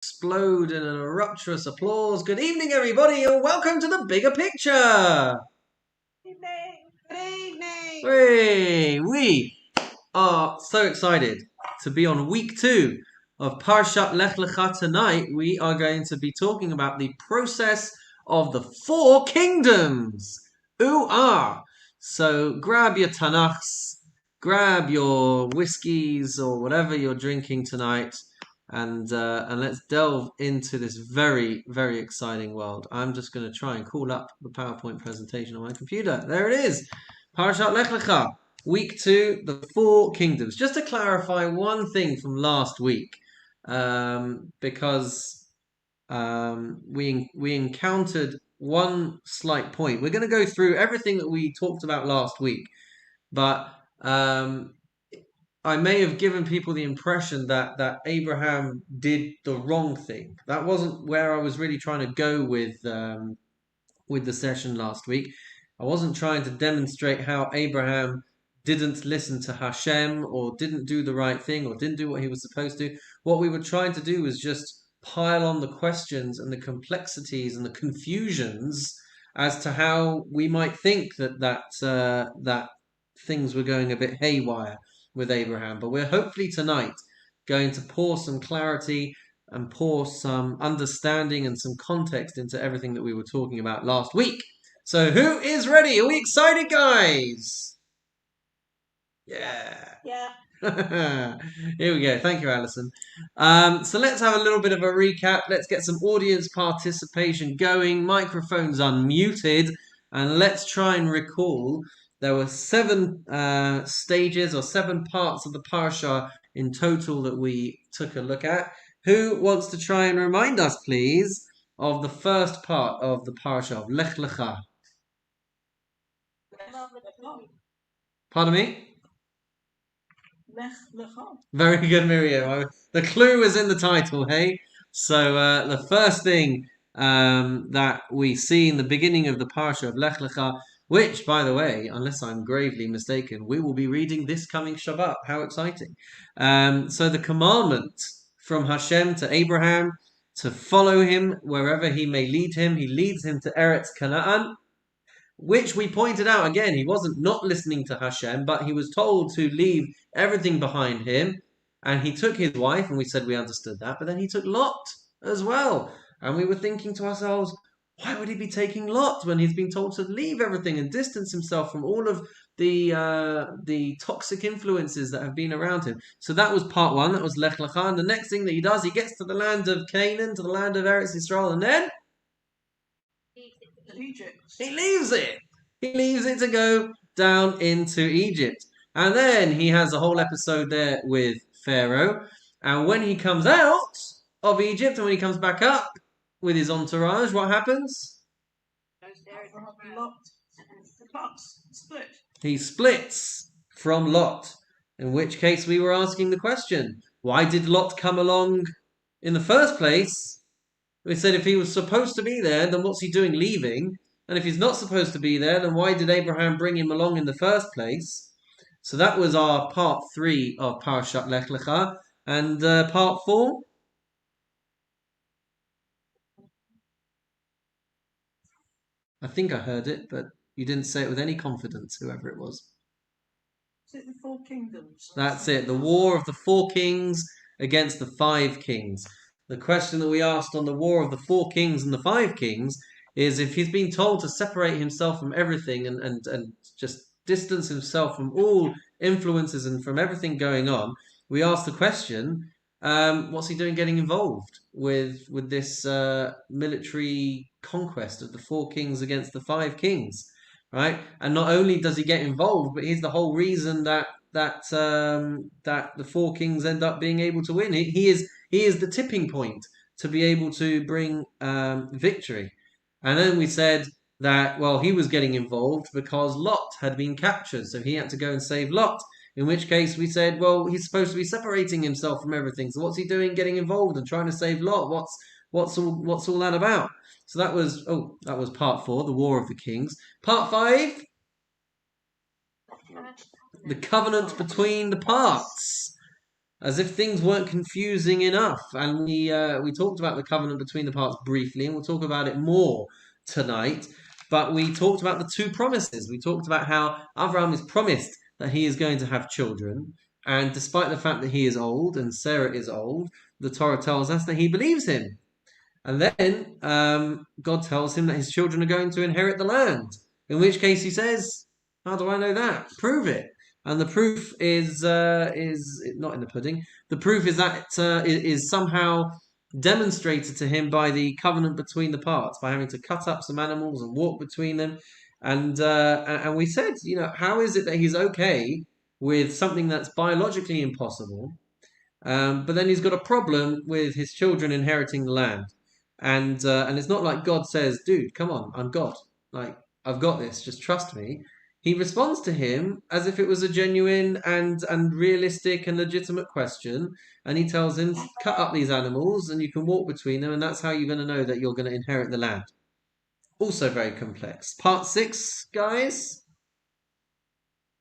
explode in an rapturous applause. Good evening, everybody, and welcome to the bigger picture. Good evening. Hey, we are so excited to be on week 2 of Parshat Lecha tonight. We are going to be talking about the process of the 4 kingdoms. So grab your Tanakhs, grab your whiskies or whatever you're drinking tonight, and let's delve into this very, very exciting world. I'm just going to try and call up the PowerPoint presentation on my computer. There it is. Parashat Lecha, week 2, the 4 kingdoms. Just to clarify one thing from last week, because we encountered one slight point. We're going to go through everything that we talked about last week, but I may have given people the impression that Abraham did the wrong thing. That wasn't where I was really trying to go with the session last week. I wasn't trying to demonstrate how Abraham didn't listen to Hashem or didn't do the right thing or didn't do what he was supposed to. What we were trying to do was just pile on the questions and the complexities and the confusions as to how we might think that things were going a bit haywire with Abraham. But we're hopefully tonight going to pour some clarity and pour some understanding and some context into everything that we were talking about last week. So who is ready? Are we excited, guys? Yeah. Here we go. Thank you, Alison. So let's have a little bit of a recap. Let's get some audience participation going. Microphones unmuted. And let's try and recall. There were 7 stages or 7 parts of the parasha in total that we took a look at. Who wants to try and remind us, please, of the first part of the parasha of Lech Lecha? Pardon me? Lech Lecha. Very good, Miriam. The clue is in the title, hey? So the first thing that we see in the beginning of the parasha of Lech Lecha, which, by the way, unless I'm gravely mistaken, we will be reading this coming Shabbat. How exciting. So the commandment from Hashem to Abraham to follow him wherever he may lead him. He leads him to Eretz Canaan, which we pointed out again, he wasn't not listening to Hashem, but he was told to leave everything behind him. And he took his wife, and we said we understood that, but then he took Lot as well. And we were thinking to ourselves, why would he be taking Lot when he's been told to leave everything and distance himself from all of the toxic influences that have been around him? So that was part 1, that was Lech Lecha. And the next thing that he does, he gets to the land of Canaan, to the land of Eretz Yisrael, and then Egypt. He leaves it. He leaves it to go down into Egypt. And then he has a whole episode there with Pharaoh. And when he comes out of Egypt and when he comes back up with his entourage, what happens? He splits from Lot. In which case we were asking the question, why did Lot come along in the first place? We said if he was supposed to be there, then what's he doing leaving? And if he's not supposed to be there, then why did Abraham bring him along in the first place? So that was our part 3 of Parashat Lech Lecha. And part 4? I think I heard it, but you didn't say it with any confidence, whoever it was. Is it the 4 kingdoms? That's it. The war of the 4 kings against the 5 kings. The question that we asked on the war of the 4 kings and the 5 kings is if he's been told to separate himself from everything and just distance himself from all influences and from everything going on, we asked the question, what's he doing getting involved with this military conquest of the 4 kings against the 5 kings, right? And not only does he get involved, but he's the whole reason that the 4 kings end up being able to win. He is the tipping point to be able to bring victory. And then we said that, well, he was getting involved because Lot had been captured, so he had to go and save Lot. In which case we said, well, he's supposed to be separating himself from everything. So what's he doing getting involved and trying to save Lot? What's all that about? So that was part 4, the War of the Kings. Part 5, the covenant between the parts. as if things weren't confusing enough. And we talked about the covenant between the parts briefly, and we'll talk about it more tonight. But we talked about the two promises. We talked about how Abraham is promised that he is going to have children, and despite the fact that he is old and Sarah is old, the Torah tells us that he believes him. And then God tells him that his children are going to inherit the land. In which case he says, "How do I know that? Prove it." And the proof is not in the pudding. The proof is that it is somehow demonstrated to him by the covenant between the parts, by having to cut up some animals and walk between them. And we said, how is it that he's okay with something that's biologically impossible, but then he's got a problem with his children inheriting the land? And it's not like God says, "Dude, come on, I'm God. Like, I've got this. Just trust me." He responds to him as if it was a genuine and realistic and legitimate question, and he tells him, "Cut up these animals, and you can walk between them, and that's how you're going to know that you're going to inherit the land." Also very complex. Part 6, guys.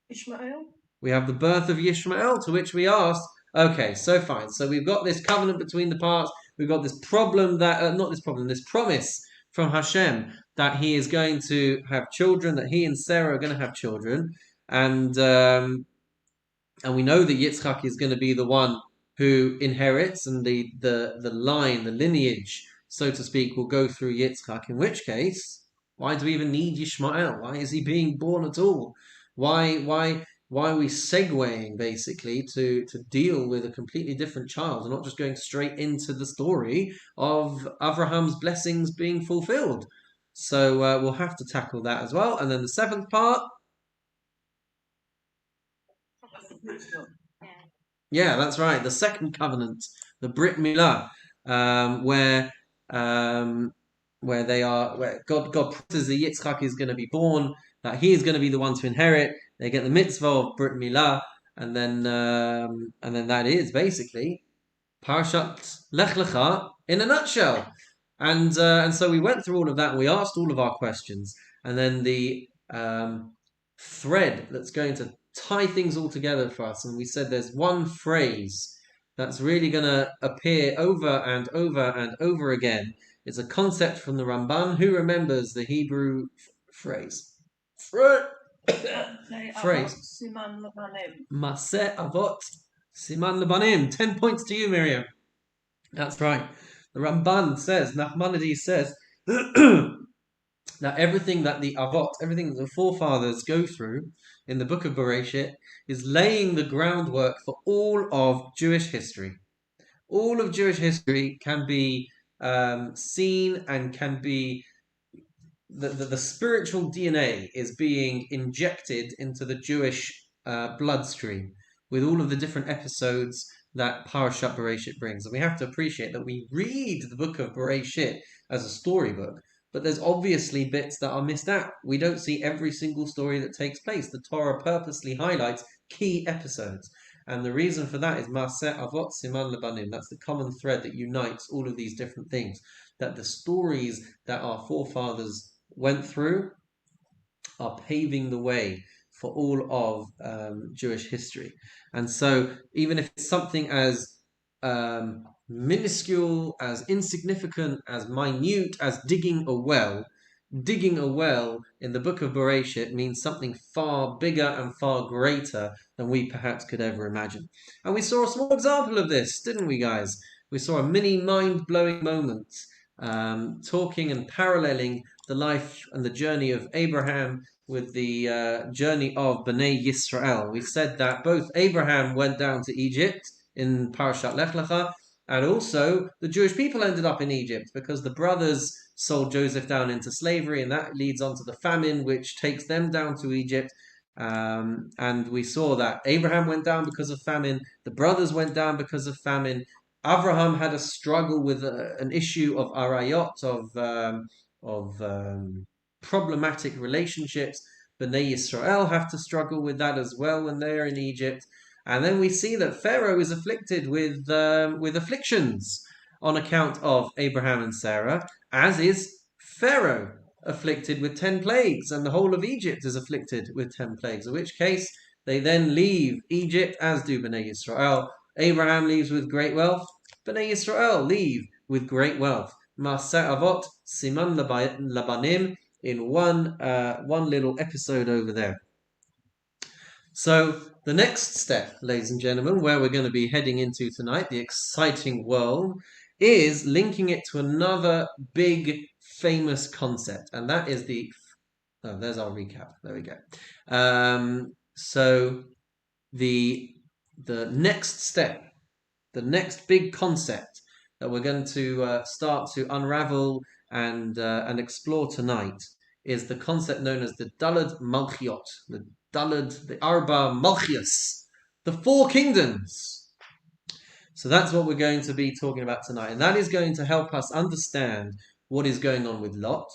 Ishmael. We have the birth of Ishmael, to which we asked, okay, so fine. So we've got this covenant between the parts. We've got this problem this promise from Hashem that he is going to have children, that he and Sarah are going to have children. And we know that Yitzchak is going to be the one who inherits, and the line, the lineage, so to speak, will go through Yitzchak. In which case, why do we even need Yishmael? Why is he being born at all? Why are we segueing basically to deal with a completely different child and not just going straight into the story of Abraham's blessings being fulfilled? So we'll have to tackle that as well. And then the 7th part. Yeah, that's right. The second covenant, the Brit Milah, where God promises that Yitzchak is going to be born, that he is going to be the one to inherit. They get the mitzvah of Brit Milah, and then that is basically Parashat Lech Lecha in a nutshell. And so we went through all of that, and we asked all of our questions, and then the thread that's going to tie things all together for us, and we said there's one phrase that's really going to appear over and over and over again. It's a concept from the Ramban. Who remembers the Hebrew phrase? Phrase. Maseh Avot Siman Lebanim. 10 points to you, Miriam. That's right. The Ramban says, Nachmanides says, that everything that the Avot, everything that the forefathers go through in the book of Bereshit is laying the groundwork for all of Jewish history. All of Jewish history can be seen and can be... The spiritual DNA is being injected into the Jewish bloodstream with all of the different episodes that Parashat Bereshit brings. And we have to appreciate that we read the book of Bereshit as a storybook, but there's obviously bits that are missed out. We don't see every single story that takes place. The Torah purposely highlights key episodes. And the reason for that is Maseh Avot Siman Lebanim. That's the common thread that unites all of these different things. That the stories that our forefathers went through are paving the way for all of Jewish history. And so even if it's something as minuscule, as insignificant, as minute as digging a well in the book of Bereshit means something far bigger and far greater than we perhaps could ever imagine. And we saw a small example of this, didn't we, guys? We saw a mini mind-blowing moment talking and paralleling the life and the journey of Abraham with the journey of Bnei Yisrael. We said that both Abraham went down to Egypt in Parashat Lech Lecha, and also the Jewish people ended up in Egypt because the brothers sold Joseph down into slavery, and that leads on to the famine, which takes them down to Egypt. And we saw that Abraham went down because of famine, the brothers went down because of famine. Abraham had a struggle with an issue of arayot, of problematic relationships. Bnei Yisrael have to struggle with that as well when they're in Egypt. And then we see that Pharaoh is afflicted with afflictions on account of Abraham and Sarah, as is Pharaoh afflicted with 10 plagues, and the whole of Egypt is afflicted with 10 plagues, in which case they then leave Egypt, as do Bnei Yisrael. Abraham leaves with great wealth. Bnei Yisrael leave with great wealth. Maaseh Avot, Siman Labanim, in one little episode over there. So the next step, ladies and gentlemen, where we're going to be heading into tonight, the exciting world, is linking it to another big, famous concept, and that is there's our recap. There we go. So the next step, the next big concept that we're going to start to unravel and explore tonight is the concept known as the Dalad Malchiot, the Arba Malchios, the four kingdoms. So that's what we're going to be talking about tonight, and that is going to help us understand what is going on with Lot.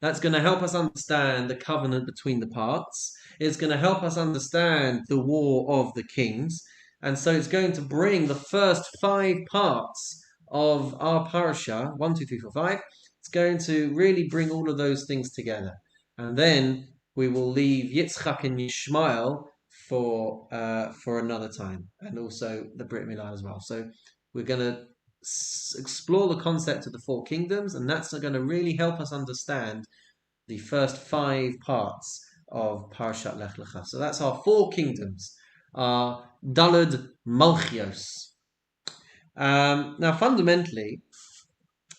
That's going to help us understand the covenant between the parts. It's going to help us understand the war of the kings. And so it's going to bring the first 5 parts of our parasha, 1, 2, 3, 4, 5. It's going to really bring all of those things together. And then we will leave Yitzchak and Yishmael for another time, and also the Brit Milah as well. So we're going to explore the concept of the 4 kingdoms, and that's going to really help us understand the first 5 parts of Parashat Lech Lecha. So that's our 4 kingdoms, our Dalad Malchios. Now, fundamentally,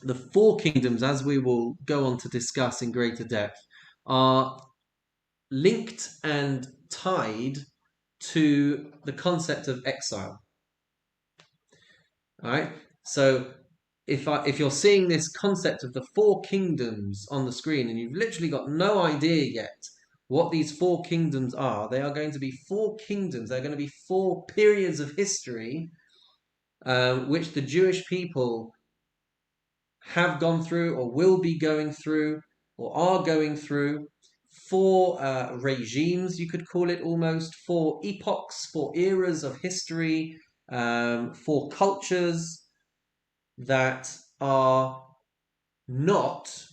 the 4 kingdoms, as we will go on to discuss in greater depth, are linked and tied to the concept of exile. All right. So if you're seeing this concept of the 4 kingdoms on the screen and you've literally got no idea yet what these 4 kingdoms are, they are going to be 4 kingdoms. They're going to be 4 periods of history which the Jewish people have gone through or will be going through or are going through. 4 regimes, you could call it almost, 4 epochs, 4 eras of history, 4 cultures that are not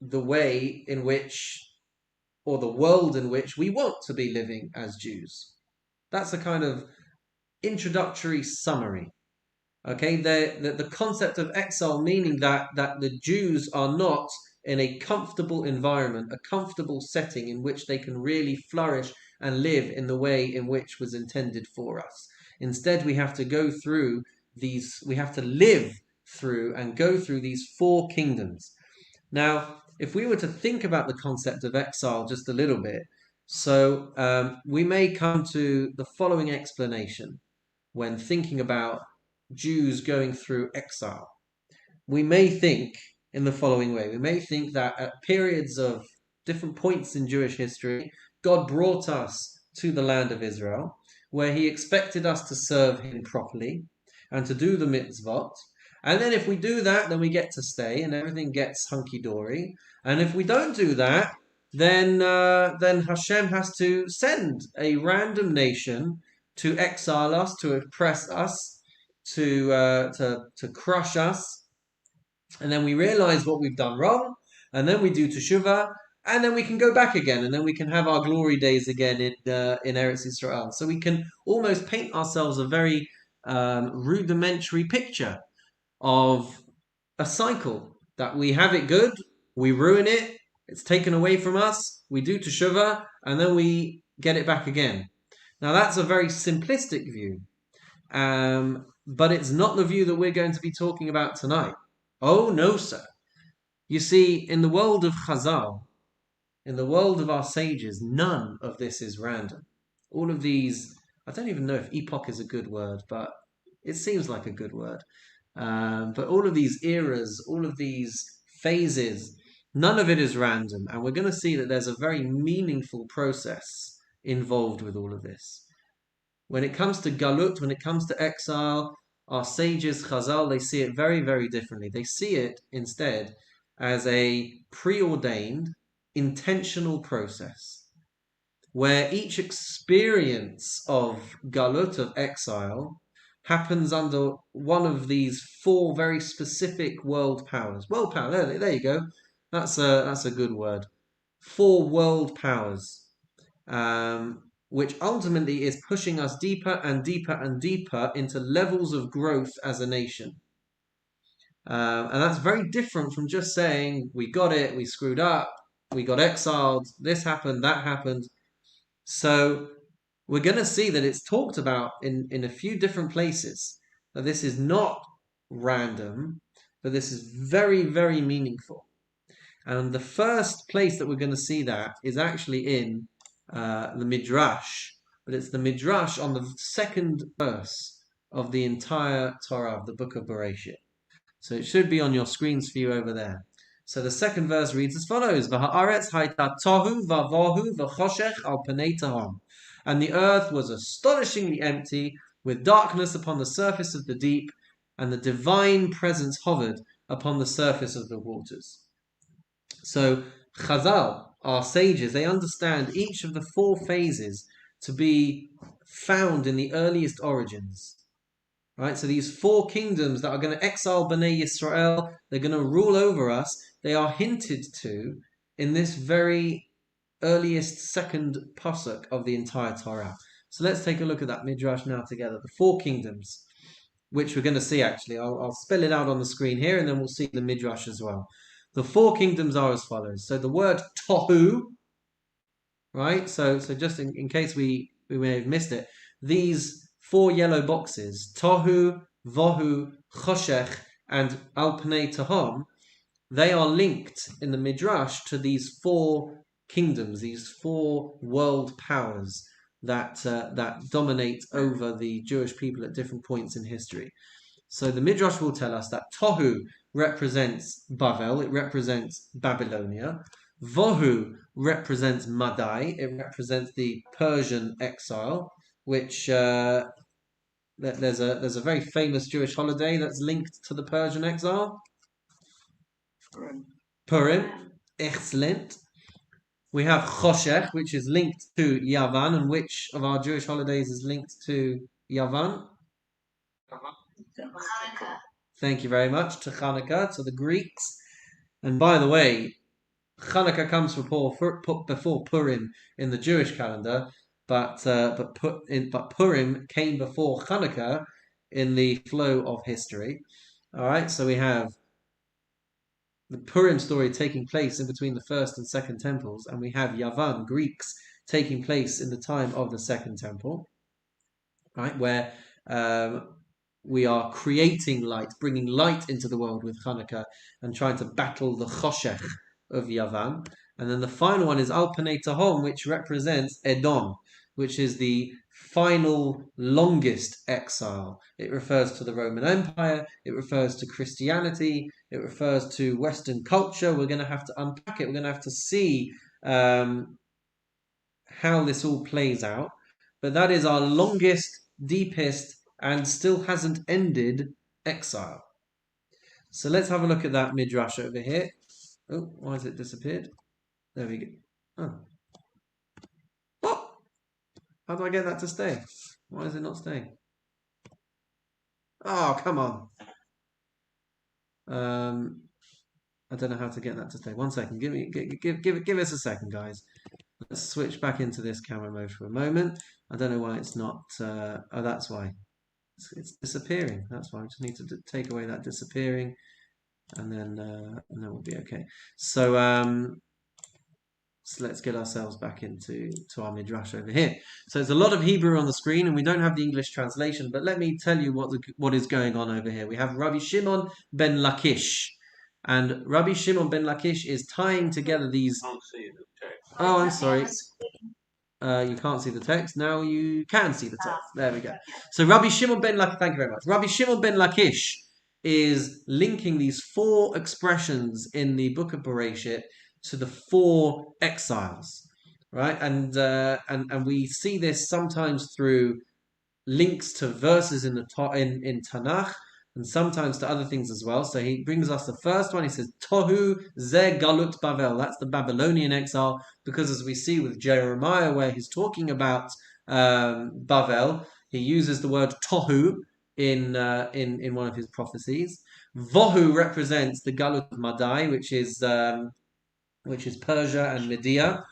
the way in which, or the world in which we want to be living as Jews. That's a kind of introductory summary. Okay, the concept of exile, meaning that the Jews are not in a comfortable environment, a comfortable setting in which they can really flourish and live in the way in which was intended for us. Instead, we have to go through we have to live through and go through these 4 kingdoms. Now, if we were to think about the concept of exile just a little bit, so we may come to the following explanation when thinking about Jews going through exile. We may think in the following way. We may think that at periods of different points in Jewish history, God brought us to the land of Israel, where he expected us to serve him properly and to do the mitzvot. And then if we do that, then we get to stay and everything gets hunky-dory. And if we don't do that, then Hashem has to send a random nation to exile us, to oppress us, to crush us. And then we realize what we've done wrong, and then we do teshuvah, and then we can go back again, and then we can have our glory days again in Eretz Yisrael. So we can almost paint ourselves a very rudimentary picture of a cycle, that we have it good, we ruin it, it's taken away from us, we do teshuvah, and then we get it back again. Now that's a very simplistic view, but it's not the view that we're going to be talking about tonight. Oh no, sir. You see, in the world of Chazal, in the world of our sages, none of this is random. All of these, I don't even know if epoch is a good word, but it seems like a good word. But all of these eras, all of these phases, none of it is random. And we're going to see that there's a very meaningful process involved with all of this. When it comes to galut, when it comes to exile, our sages, Chazal, they see it very, very differently. They see it instead as a preordained, intentional process where each experience of galut, of exile, happens under one of these 4 very specific world powers. World power, there you go. That's a good word. 4 world powers. which ultimately is pushing us deeper and deeper and deeper into levels of growth as a nation. And that's very different from just saying, we got it, we screwed up, we got exiled, this happened, that happened. So we're going to see that it's talked about in a few different places. That this is not random, but this is very, very meaningful. And the first place that we're going to see that is actually in the Midrash. But it's the Midrash on the second verse of the entire Torah, of the book of Bereshit. So it should be on your screens for you over there. So the second verse reads as follows: V'ha'aretz hayta tohu v'avohu v'choshech al panei tahom. And the earth was astonishingly empty, with darkness upon the surface of the deep, and the divine presence hovered upon the surface of the waters. So Chazal, our sages, they understand each of the four phases to be found in the earliest origins. Right, so these four kingdoms that are going to exile Bnei Yisrael, they're going to rule over us, they are hinted to in this very earliest second pasuk of the entire Torah. So let's take a look at that Midrash now together. The four kingdoms, which we're going to see actually. I'll spell it out on the screen here and then we'll see the Midrash as well. The four kingdoms are as follows. So the word tohu, right? So just in case we may have missed it, these four yellow boxes, tohu, vohu, choshech, and al pnei tahom, they are linked in the Midrash to these four kingdoms, these four world powers that dominate over the Jewish people at different points in history. So the Midrash will tell us that tohu represents Bavel, it represents Babylonia. Vohu represents Madai, it represents the Persian exile, which there's a very famous Jewish holiday that's linked to the Persian exile. Purim, excellent. We have Choshech, which is linked to Yavan, and which of our Jewish holidays is linked to Yavan? Hanukkah. Thank you very much. To Hanukkah, to the Greeks. And by the way, Hanukkah comes before Purim in the Jewish calendar, but Purim came before Hanukkah in the flow of history. All right, so we have the Purim story taking place in between the first and second temples, and we have Yavan, Greeks, taking place in the time of the second temple, right, where we are creating light, bringing light into the world with Hanukkah and trying to battle the Choshech of Yavan. And then the final one is Al Panei Tahom, which represents Edom, which is the final, longest exile. It refers to the Roman Empire, it refers to Christianity, it refers to Western culture. We're going to have to unpack it. We're going to have to see how this all plays out. But that is our longest, deepest, and still hasn't ended exile. So let's have a look at that Midrash over here. Oh, why has it disappeared? There we go. Oh. What? How do I get that to stay? Why is it not staying? Oh, come on. I don't know how to get that to stay. 1 second. Give us a second, guys. Let's switch back into this camera mode for a moment. I don't know why it's not. Oh, that's why. It's disappearing. That's why I just need to take away that disappearing, and then we'll be okay. So let's get ourselves back into our Midrash over here. So there's a lot of Hebrew on the screen, and we don't have the English translation, but let me tell you what is going on over here. We have Rabbi Shimon ben Lakish, and Rabbi Shimon ben Lakish is tying together these... Oh, I'm sorry. You can't see the text. Now you can see the text. There we go. So Rabbi Shimon ben Lakish, thank you very much. Rabbi Shimon ben Lakish is linking these four expressions in the book of Bereshit to the four exiles, right? And we see this sometimes through links to verses in Tanakh, and sometimes to other things as well. So he brings us the first one. He says, Tohu ze galut Bavel. That's the Babylonian exile, because as we see with Jeremiah, where he's talking about Bavel, he uses the word Tohu in one of his prophecies. Vohu represents the galut of Madai, which is Persia and Media.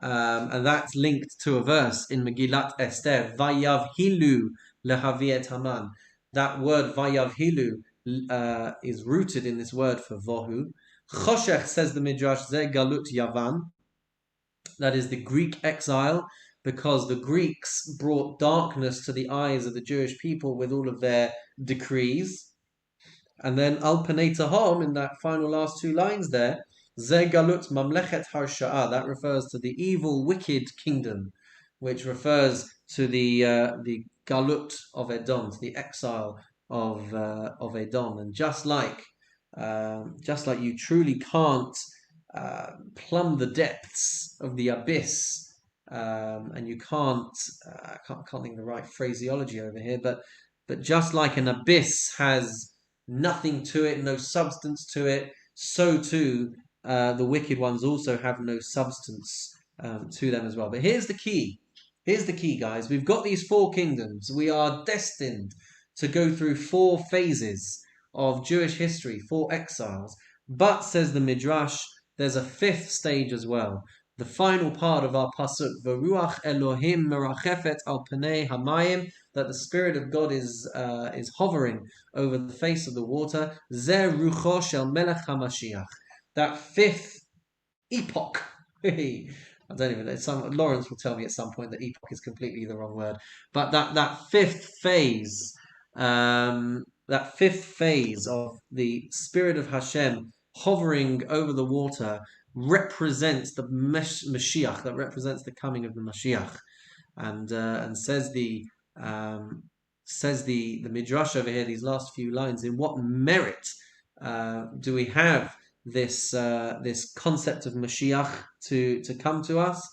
and that's linked to a verse in Megillat Esther, Vayavhilu lehavi et Haman. That word Vayavhilu is rooted in this word for Vohu. Choshech, says the Midrash, Ze Galut Yavan. That is the Greek exile, because the Greeks brought darkness to the eyes of the Jewish people with all of their decrees. And then Al Panei Tahom, in that final last two lines there, Ze Galut Mamlechet Harsha'a, that refers to the evil, wicked kingdom, which refers to the Galut of Edom, to the exile of Edom. And just like you truly can't plumb the depths of the abyss, and you can't think of the right phraseology over here, but just like an abyss has nothing to it, no substance to it, so too the wicked ones also have no substance to them as well. But here's the key. Here's the key, guys. We've got these four kingdoms. We are destined to go through four phases of Jewish history, four exiles. But, says the Midrash, there's a fifth stage as well. The final part of our pasuk, V'ruach Elohim merachefet al pnei hamayim, that the Spirit of God is hovering over the face of the water. Zeh rucho shel melech hamashiach. That fifth epoch. I don't even know. Lawrence will tell me at some point that epoch is completely the wrong word. But that fifth phase, of the Spirit of Hashem hovering over the water, represents the Mashiach, that represents the coming of the Mashiach, and says the Midrash over here, these last few lines, in what merit do we have this concept of Mashiach to come to us?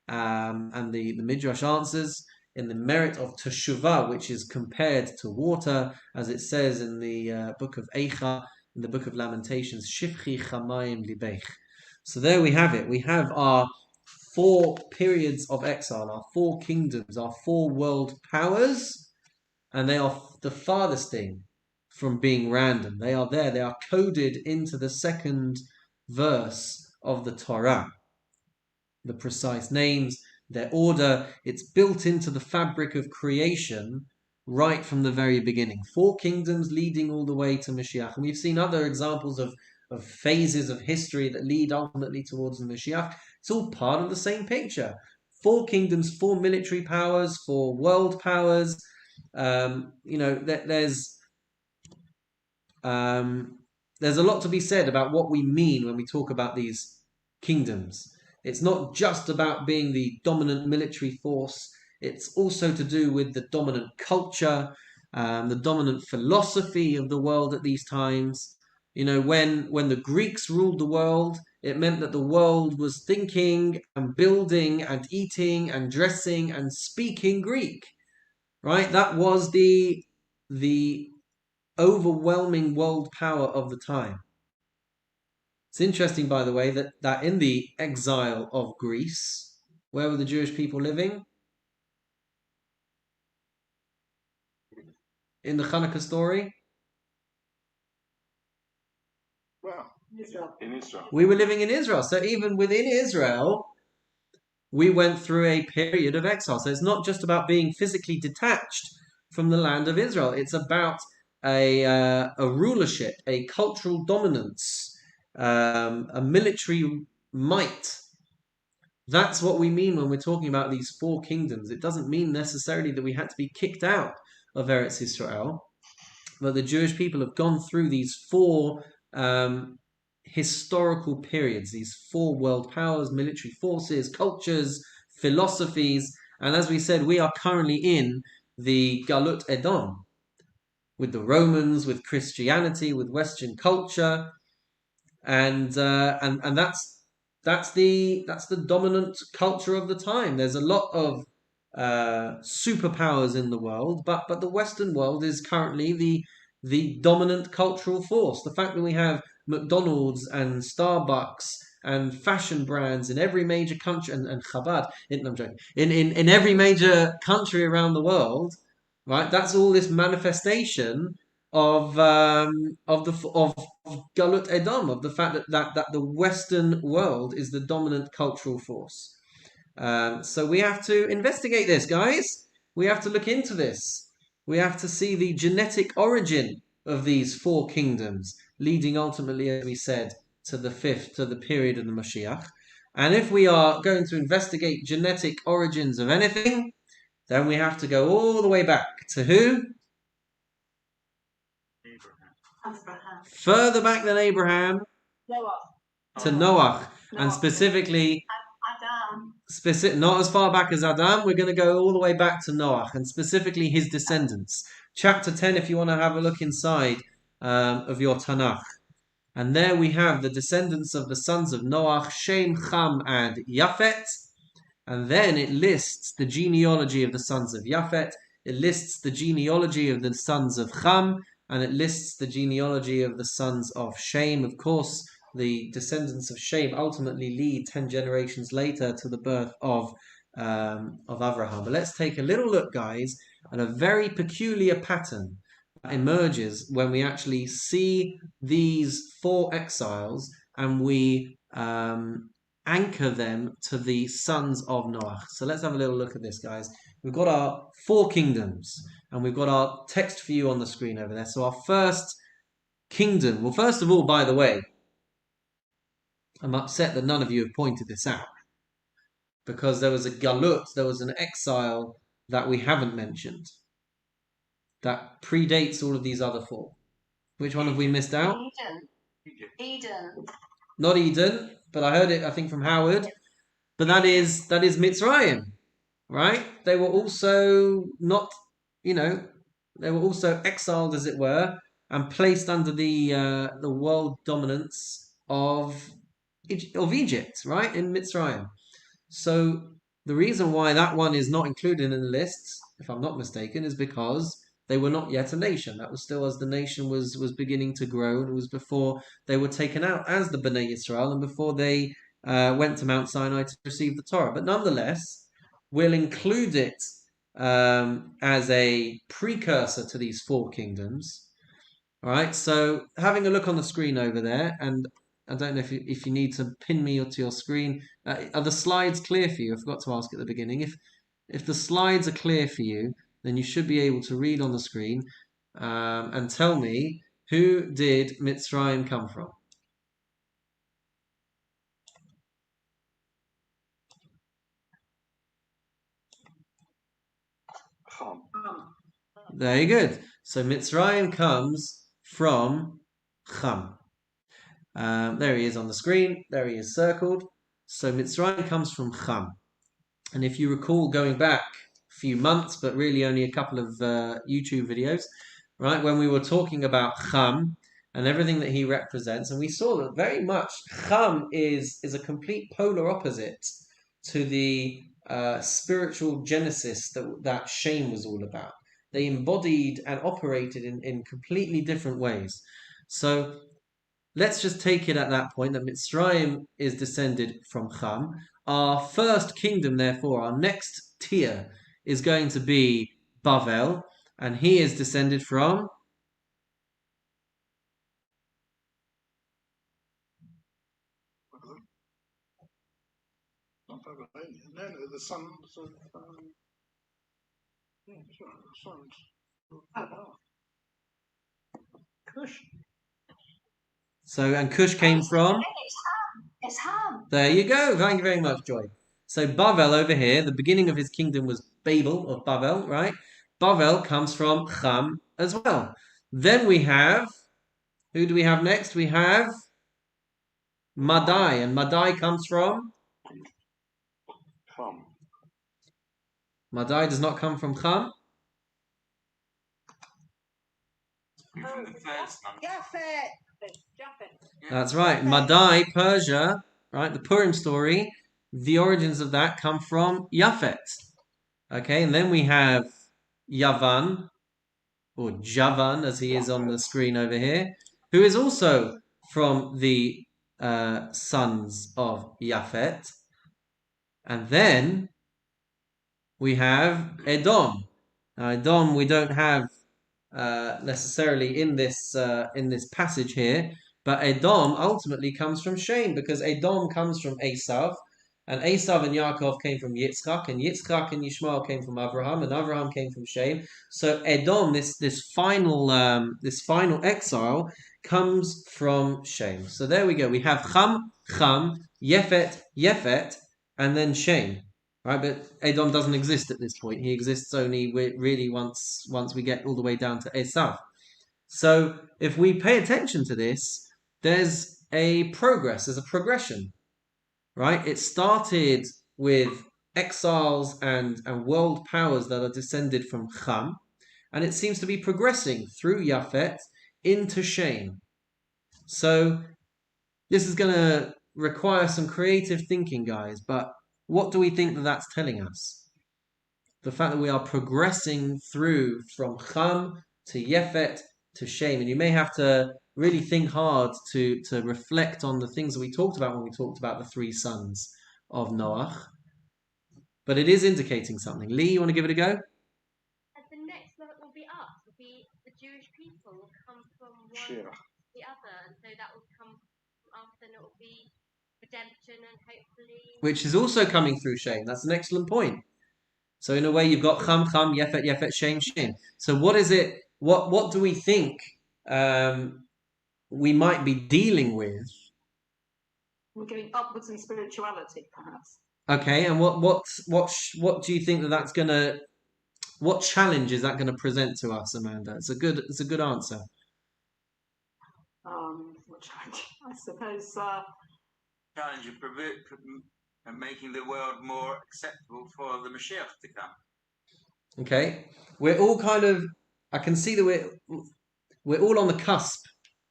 And the Midrash answers, in the merit of Teshuvah, which is compared to water, as it says in the book of Lecha, in the book of Lamentations, Shifchi chamayim libech. So there we have it. We have our four periods of exile, our four kingdoms, our four world powers, and they are the farthest thing from being random. They are there. They are coded into the second verse of the Torah. The precise names, their order, it's built into the fabric of creation right from the very beginning. Four kingdoms leading all the way to Mashiach. And we've seen other examples of phases of history that lead ultimately towards the Mashiach. It's all part of the same picture. Four kingdoms, four military powers, four world powers. There's a lot to be said about what we mean when we talk about these kingdoms. It's not just about being the dominant military force. It's also to do with the dominant culture, the dominant philosophy of the world at these times. When the Greeks ruled the world, it meant that the world was thinking and building and eating and dressing and speaking Greek, right? That was the overwhelming world power of the time. It's interesting, by the way, that in the exile of Greece, where were the Jewish people living? In the Hanukkah story? Well, In Israel. We were living in Israel. So even within Israel, we went through a period of exile. So it's not just about being physically detached from the land of Israel. It's about a rulership, a cultural dominance, a military might. That's what we mean when we're talking about these four kingdoms. It doesn't mean necessarily that we had to be kicked out of Eretz Israel, but the Jewish people have gone through these four historical periods, these four world powers, military forces, cultures, philosophies, and as we said, we are currently in the Galut Edom, with the Romans, with Christianity, with Western culture, and that's the dominant culture of the time. There's a lot of superpowers in the world, but the Western world is currently the dominant cultural force. The fact that we have McDonald's and Starbucks and fashion brands in every major country, and Chabad, I'm joking, in every major country around the world, right? That's all this manifestation of Galut Edom, of the fact that the Western world is the dominant cultural force. So we have to investigate this, guys. We have to look into this. We have to see the genetic origin of these 4 kingdoms, leading ultimately, as we said, to the period of the Mashiach. And if we are going to investigate genetic origins of anything, then we have to go all the way back to who? Abraham. Further back than Abraham, Noah. to Noah, and specifically, Adam. not as far back as Adam. We're going to go all the way back to Noah, and specifically his descendants. Chapter 10, if you want to have a look inside of your Tanakh. And there we have the descendants of the sons of Noah, Shem, Cham, and Yafet. And then it lists the genealogy of the sons of Yafet. It lists the genealogy of the sons of Cham, and it lists the genealogy of the sons of Shem. Of course, the descendants of Shem ultimately lead 10 generations later to the birth of Abraham. But let's take a little look, guys, at a very peculiar pattern that emerges when we actually see these 4 exiles and we anchor them to the sons of Noah. So let's have a little look at this, guys. We've got our 4 kingdoms, and we've got our text for you on the screen over there. So our first kingdom. Well, first of all, by the way, I'm upset that none of you have pointed this out, because there was a galut, there was an exile that we haven't mentioned that predates all of these other 4. Which one have we missed out? Eden. Not Eden, but I heard it, I think, from Howard. But that is Mitzrayim, right? They were also not, they were also exiled, as it were, and placed under the world dominance of Egypt, right, in Mitzrayim. So the reason why that one is not included in the list, if I'm not mistaken, is because they were not yet a nation. That was still as the nation was beginning to grow, and it was before they were taken out as the Bnei Yisrael, and before they went to Mount Sinai to receive the Torah. But nonetheless, we'll include it as a precursor to these 4 kingdoms. All right, so having a look on the screen over there, and I don't know if you need to pin me to your screen. Are the slides clear for you? I forgot to ask at the beginning. If the slides are clear for you, then you should be able to read on the screen and tell me, who did Mitzrayim come from? Cham. Very good. So Mitzrayim comes from Cham. There he is on the screen. There he is circled. So Mitzrayim comes from Cham. And if you recall, going back a few months, but really only a couple of YouTube videos, right, when we were talking about Cham and everything that he represents, and we saw that very much Cham is a complete polar opposite to the spiritual genesis that Shem was all about. They embodied and operated in completely different ways. So let's just take it at that point that Mitzrayim is descended from Cham. Our first kingdom, therefore, our next tier, is going to be Bavel, and he is descended from The sons of Cush. So, and Cush came from? It's Ham. There you go. Thank you very much, Joy. So Bavel over here, the beginning of his kingdom was Babel, or Bavel, right? Bavel comes from Cham as well. Then we have, who do we have next? We have Madai, and Madai comes from? Cham. Madai does not come from Cham. Japhet. That's right. Madai, Persia, right? The Purim story, the origins of that come from Yafet. Okay, and then we have Yavan, or Javan, as he is on the screen over here, who is also from the sons of Yafet. And then we have Edom. Now, Edom we don't have necessarily in this passage here, but Edom ultimately comes from Shem, because Edom comes from Esav, And Esav and Yaakov came from Yitzchak, and Yitzchak and Yishmael came from Avraham, and Avraham came from Shem. So Edom, this final exile, comes from Shem. So there we go. We have Cham, Yefet, Yefet, and then Shem. Right, but Edom doesn't exist at this point. He exists only really once we get all the way down to Esav. So if we pay attention to this, there's a progress, there's a progression. Right? It started with exiles and world powers that are descended from Cham, and it seems to be progressing through Yafet into Shem. So this is going to require some creative thinking, guys, but what do we think that that's telling us? The fact that we are progressing through from Cham to Yefet to Shem, and you may have to really think hard to reflect on the things that we talked about when we talked about the three sons of Noach. But it is indicating something. Lee, you want to give it a go? The next level will be us. Will be the Jewish people will come from one to the other, and so that will come from us, and it will be redemption and hopefully. Which is also coming through Shem. That's an excellent point. So in a way, you've got Cham, Yefet, Yefet, Shem, Shem. So what is it? What do we think we might be dealing with? We're going upwards in spirituality, perhaps. Okay, and what do you think that's gonna? What challenge is that going to present to us, Amanda? It's a good answer. What challenge? I suppose. Challenge of making the world more acceptable for the Mashiach to come. Okay, we're all kind of. I can see that we're all on the cusp.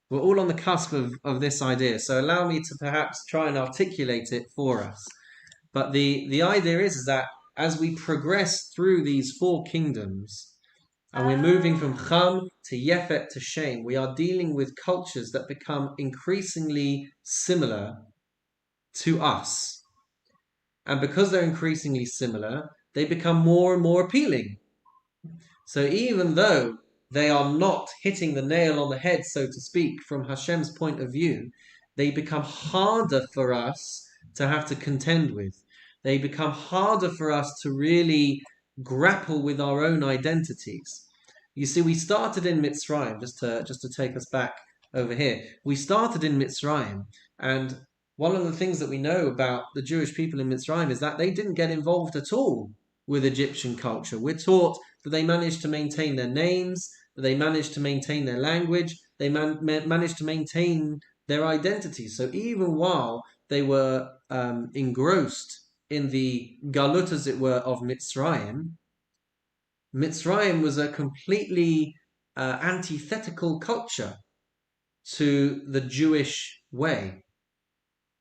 We're all on the cusp of this idea. So allow me to perhaps try and articulate it for us. But the idea is that as we progress through these four kingdoms, and we're moving from Cham to Yefet to Shem, we are dealing with cultures that become increasingly similar to us. And because they're increasingly similar, they become more and more appealing. So even though they are not hitting the nail on the head, so to speak, from Hashem's point of view, they become harder for us to have to contend with. They become harder for us to really grapple with our own identities. You see, we started in Mitzrayim, just to take us back over here. We started in Mitzrayim, and one of the things that we know about the Jewish people in Mitzrayim is that they didn't get involved at all with Egyptian culture. We're taught that they managed to maintain their names, that they managed to maintain their language, they managed to maintain their identity. So even while they were engrossed in the galut, as it were, of Mitzrayim, Mitzrayim was a completely antithetical culture to the Jewish way.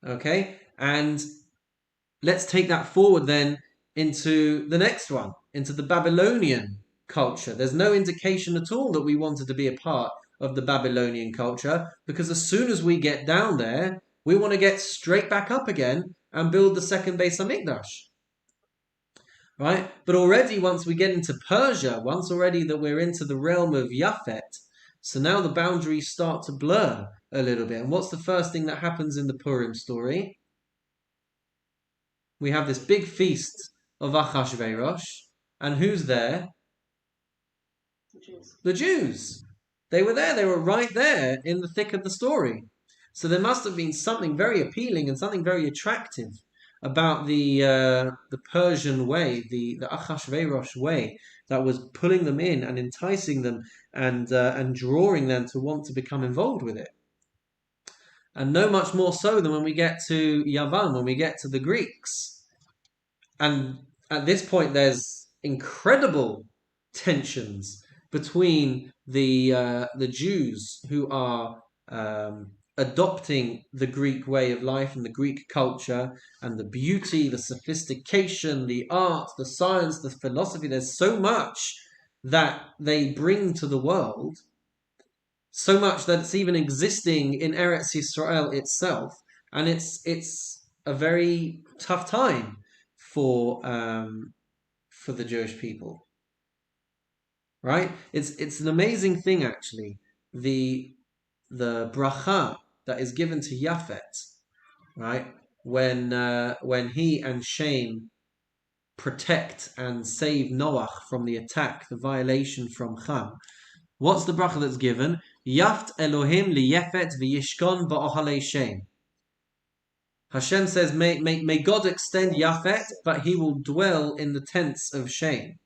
Okay? And let's take that forward then into the next one, into the Babylonian culture. There's no indication at all that we wanted to be a part of the Babylonian culture, because as soon as we get down there, we want to get straight back up again and build the second Beis Hamikdash. Right? But already once we get into Persia, once already that we're into the realm of Yafet, so now the boundaries start to blur a little bit. And what's the first thing that happens in the Purim story? We have this big feast of Achashverosh, and who's there? The Jews. The Jews. They were there. They were right there in the thick of the story. So there must have been something very appealing and something very attractive about the Persian way, the Achashverosh way, that was pulling them in and enticing them and drawing them to want to become involved with it. And no much more so than when we get to Yavan, when we get to the Greeks. And at this point, there's incredible tensions between the Jews who are adopting the Greek way of life and the Greek culture and the beauty, the sophistication, the art, the science, the philosophy. There's so much that they bring to the world, so much that it's even existing in Eretz Yisrael itself, and it's a very tough time for the Jewish people. Right? It's an amazing thing, actually. The bracha that is given to Yafet, right? when he and Shem protect and save Noach from the attack, the violation from Ham. What's the bracha that's given? Yaft Elohim liyefet v'yishkon ba'ohalei Shem. Hashem says, may God extend Yafet, but he will dwell in the tents of Shem.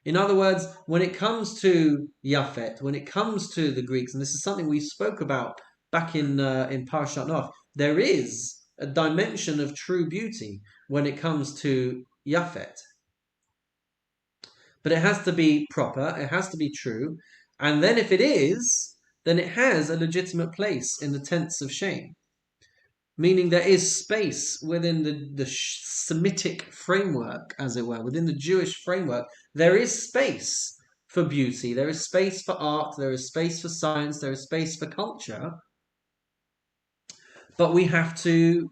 In other words, when it comes to Yafet, when it comes to the Greeks, and this is something we spoke about back in Parashat Noach, there is a dimension of true beauty when it comes to Yafet. But it has to be proper, it has to be true, and then if it is, then it has a legitimate place in the tents of Shem. Meaning there is space within the Semitic framework, as it were, within the Jewish framework, there is space for beauty, there is space for art, there is space for science, there is space for culture. But we have to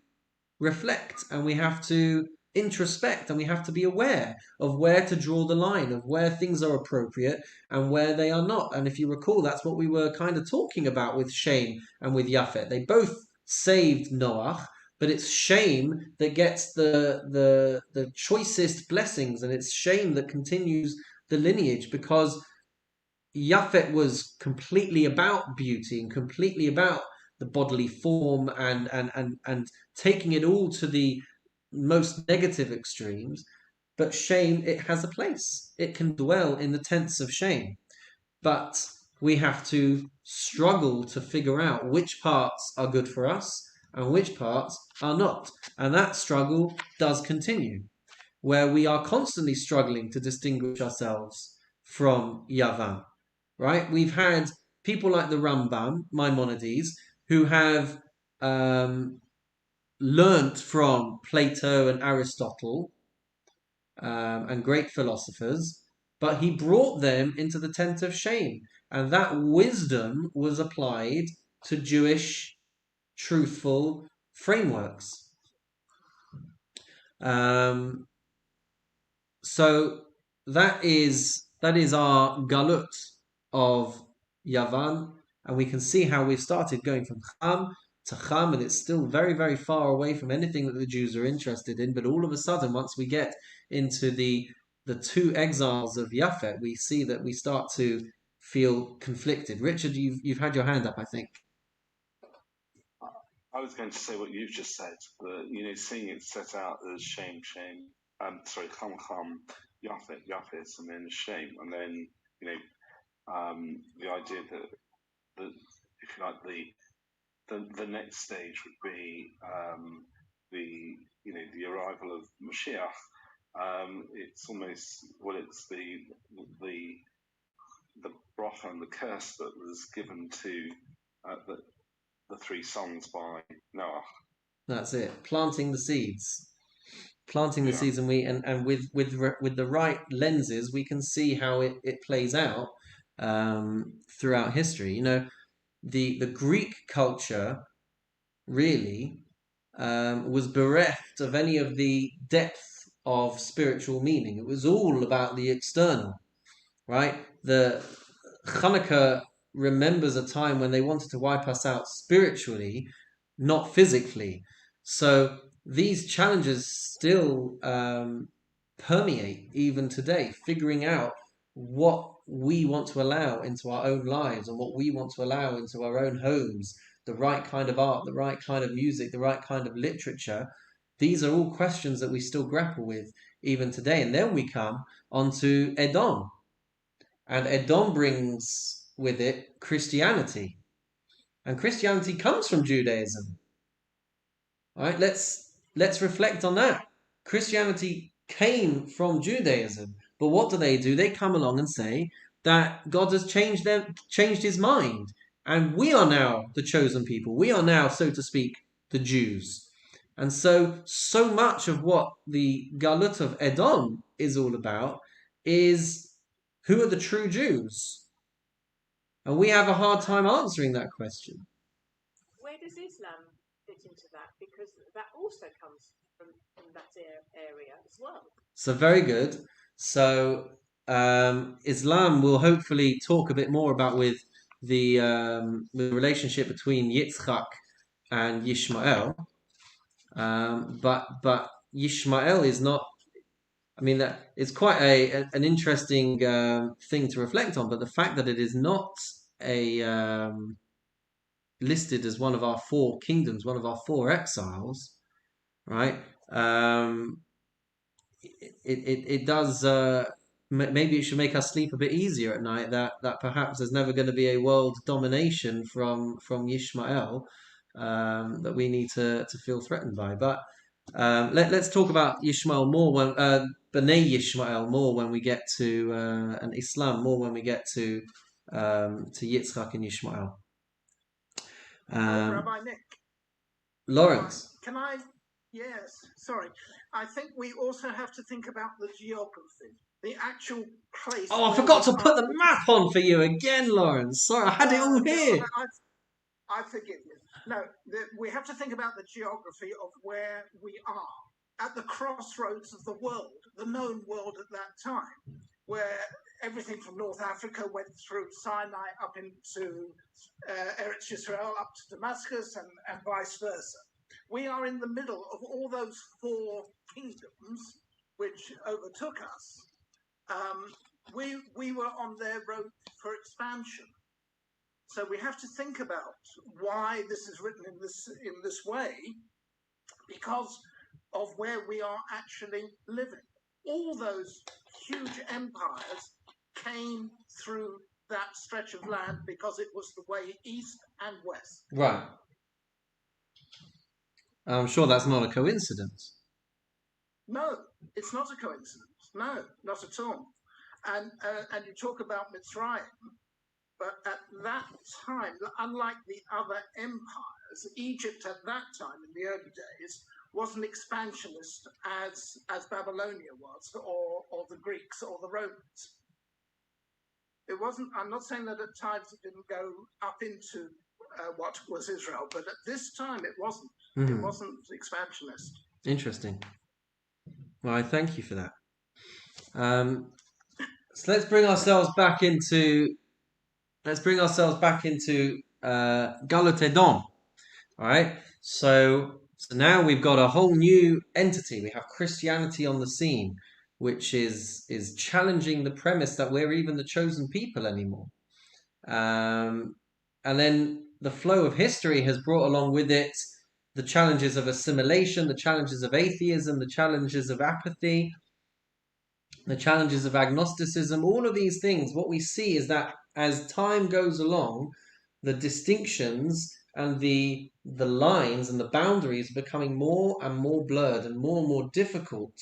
reflect and we have to introspect and we have to be aware of where to draw the line, of where things are appropriate and where they are not. And if you recall, that's what we were kind of talking about with Shem and with Yafet. They both saved Noach, but it's Shem that gets the choicest blessings, and it's Shem that continues the lineage, because Yafet was completely about beauty and completely about the bodily form and taking it all to the most negative extremes. But Shem, it has a place. It can dwell in the tents of Shem. But we have to struggle to figure out which parts are good for us and which parts are not. And that struggle does continue, where we are constantly struggling to distinguish ourselves from Yavan, right? We've had people like the Rambam, Maimonides, who have learnt from Plato and Aristotle and great philosophers, but he brought them into the tent of Shem. And that wisdom was applied to Jewish truthful frameworks. So that is our galut of Yavan, and we can see how we've started going from Ham to Ham, and it's still very, very far away from anything that the Jews are interested in. But all of a sudden, once we get into the two exiles of Yafet, we see that we start to feel conflicted. Richard, you've had your hand up, I think. I was going to say what you've just said, but seeing it set out as Shem, Ham, Yafet, and then Shem, and then the idea that if you like the next stage would be the arrival of Mashiach. It's almost it's the bracha and the curse that was given to the three sons by Noah. That's it. Planting the seeds, and with the right lenses, we can see how it plays out throughout history. The Greek culture really was bereft of any of the depth of spiritual meaning. It was all about the external, right? The Hanukkah remembers a time when they wanted to wipe us out spiritually, not physically. So these challenges still permeate even today, figuring out what we want to allow into our own lives and what we want to allow into our own homes, the right kind of art, the right kind of music, the right kind of literature. These are all questions that we still grapple with even today. And then we come onto Edom. And Edom brings with it Christianity. And Christianity comes from Judaism. All right, let's reflect on that. Christianity came from Judaism. But what do? They come along and say that God has changed his mind. And we are now the chosen people. We are now, so to speak, the Jews. And so much of what the Galut of Edom is all about is, who are the true Jews? And we have a hard time answering that question. Where does Islam fit into that? Because that also comes from that area as well. So very good. So Islam will hopefully talk a bit more about with the relationship between Yitzchak and Yishmael. But Yishmael is not. I mean, that it's quite an interesting thing to reflect on. But the fact that it is not listed as one of our four kingdoms, one of our four exiles, right? It does. Maybe it should make us sleep a bit easier at night. That perhaps there's never going to be a world domination from Yishmael that we need to feel threatened by. But let's talk about Yishmael more when B'nai Yishmael more when we get to and Islam more when we get to Yitzchak and Yishmael. Rabbi Nick, Lawrence. can I? Yes, sorry. I think we also have to think about the geography, the actual place. Oh, I forgot to put the map on for you again, Lawrence. Sorry, I had it all here. I forgive you. No, we have to think about the geography of where we are at the crossroads of the world, the known world at that time, where everything from North Africa went through Sinai up into Eretz Yisrael, up to Damascus, and vice versa. We are in the middle of all those four kingdoms which overtook us. We were on their road for expansion. So we have to think about why this is written in this way, because of where we are actually living. All those huge empires came through that stretch of land because it was the way east and west. Right. I'm sure that's not a coincidence. No, it's not a coincidence. No, not at all. And you talk about Mitzrayim, but at that time, unlike the other empires, Egypt at that time in the early days wasn't expansionist as Babylonia was, or the Greeks or the Romans. It wasn't. I'm not saying that at times it didn't go up into what was Israel, but at this time it wasn't. It wasn't expansionist. Interesting. Well, I thank you for that. So let's bring ourselves back into Galot Edom. All right. So now we've got a whole new entity. We have Christianity on the scene, which is challenging the premise that we're even the chosen people anymore. And then the flow of history has brought along with it the challenges of assimilation, the challenges of atheism, the challenges of apathy, the challenges of agnosticism. All of these things, what we see is that as time goes along, the distinctions and the lines and the boundaries are becoming more and more blurred and more difficult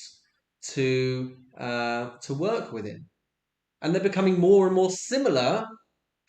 to work within. And they're becoming more and more similar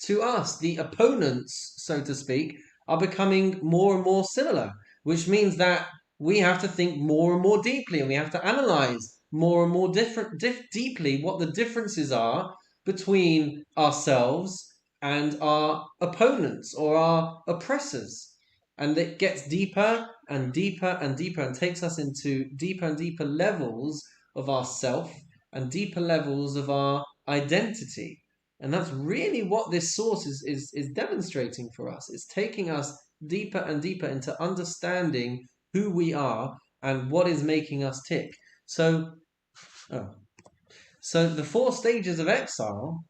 to us. The opponents, so to speak, are becoming more and more similar, which means that we have to think more and more deeply, and we have to analyze more and more deeply what the differences are between ourselves and our opponents or our oppressors. And it gets deeper and deeper and deeper and takes us into deeper and deeper levels of ourself and deeper levels of our identity. And that's really what this source is demonstrating for us. It's taking us deeper and deeper into understanding who we are and what is making us tick. So the four stages of exile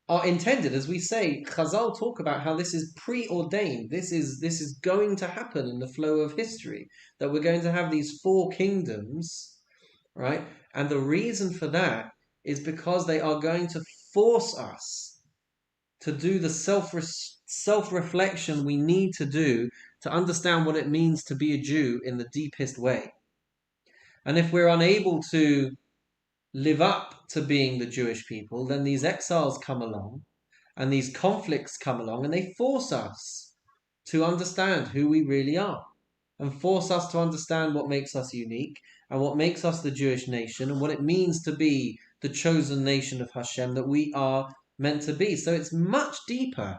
are intended, as we say, Chazal talk about how this is preordained. This is going to happen in the flow of history, that we're going to have these four kingdoms, right? And the reason for that is because they are going to force us to do the self-reflection we need to do to understand what it means to be a Jew in the deepest way. And if we're unable to live up to being the Jewish people, then these exiles come along and these conflicts come along and they force us to understand who we really are and force us to understand what makes us unique and what makes us the Jewish nation and what it means to be the chosen nation of Hashem that we are meant to be. So it's much deeper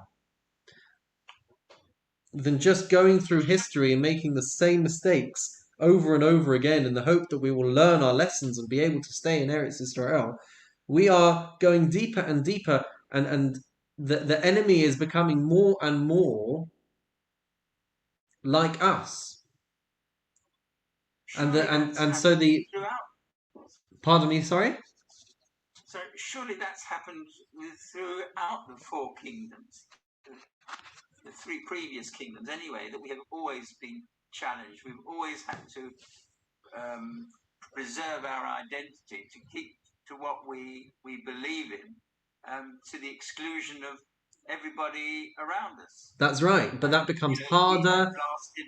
than just going through history and making the same mistakes over and over again in the hope that we will learn our lessons and be able to stay in Eretz Yisrael. We are going deeper and deeper, and the enemy is becoming more and more like us. And Surely the and that's and so happened the throughout. pardon me, sorry. So surely that's happened throughout the four kingdoms, the three previous kingdoms anyway, that we have always been challenged. We've always had to preserve our identity, to keep to what we believe in, to the exclusion of everybody around us. That's right, but that becomes We have harder. lasted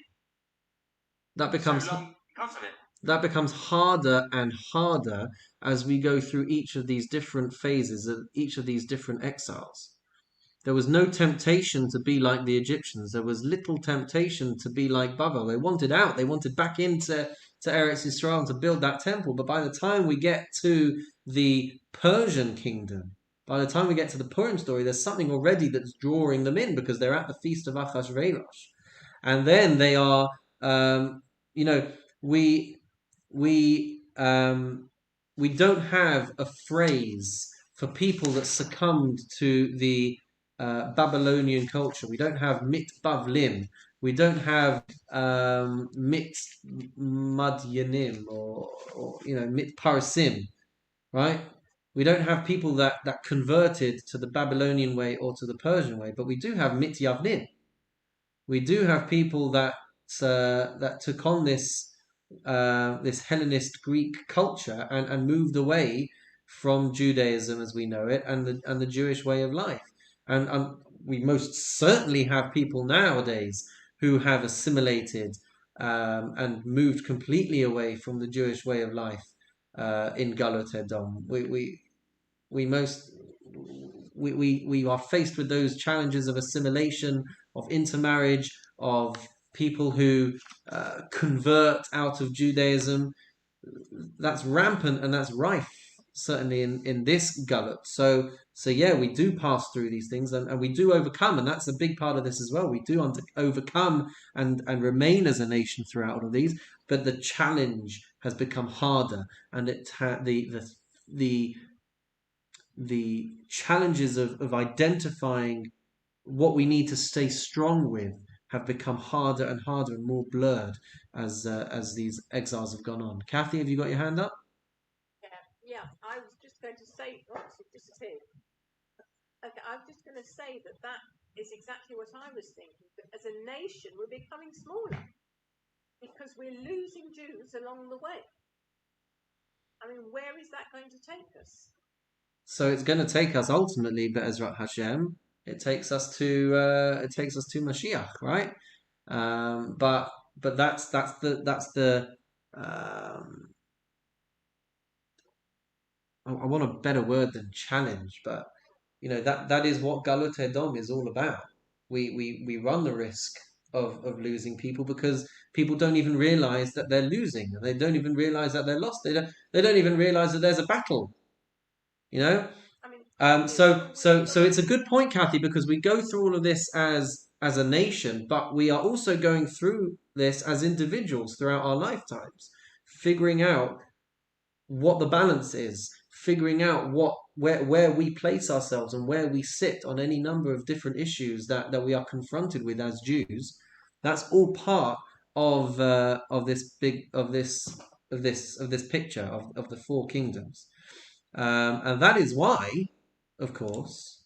That so becomes long because of it. that becomes harder and harder as we go through each of these different phases of each of these different exiles. There was no temptation to be like the Egyptians. There was little temptation to be like Babel. They wanted out. They wanted back into Eretz Yisrael to build that temple. But by the time we get to the Persian kingdom, by the time we get to the Purim story, there's something already that's drawing them in because they're at the feast of Achashverosh. And then they are, you know, we don't have a phrase for people that succumbed to the Babylonian culture. We don't have mit bavlim. We don't have mit madyanim or mit parsim, right? We don't have people that converted to the Babylonian way or to the Persian way, but we do have mit yavnim. We do have people that took on this Hellenist Greek culture and moved away from Judaism as we know it and the Jewish way of life. And we most certainly have people nowadays who have assimilated and moved completely away from the Jewish way of life in Galot Edom. We are faced with those challenges of assimilation, of intermarriage, of people who convert out of Judaism. That's rampant and that's rife, certainly in this Galut. So yeah, we do pass through these things and we do overcome, and that's a big part of this as well. We do overcome and remain as a nation throughout all of these, but the challenge has become harder, and the challenges of identifying what we need to stay strong with have become harder and harder and more blurred as these exiles have gone on. Kathy, have you got your hand up? Yeah. I was just going to say, it disappeared. Okay, I was just going to say that is exactly what I was thinking. That as a nation, we're becoming smaller because we're losing Jews along the way. I mean, where is that going to take us? So it's going to take us ultimately, Be'ezrat Hashem. It takes us to Mashiach, right? But that's the I want a better word than challenge, but that is what Galut Edom is all about. We run the risk of losing people because people don't even realize that they're losing. They don't even realize that they're lost. They don't even realize that there's a battle. So it's a good point, Kathy, because we go through all of this as a nation, but we are also going through this as individuals throughout our lifetimes, figuring out what the balance is, figuring out where we place ourselves and where we sit on any number of different issues that we are confronted with as Jews. That's all part of this picture of the four kingdoms, and that is why, of course,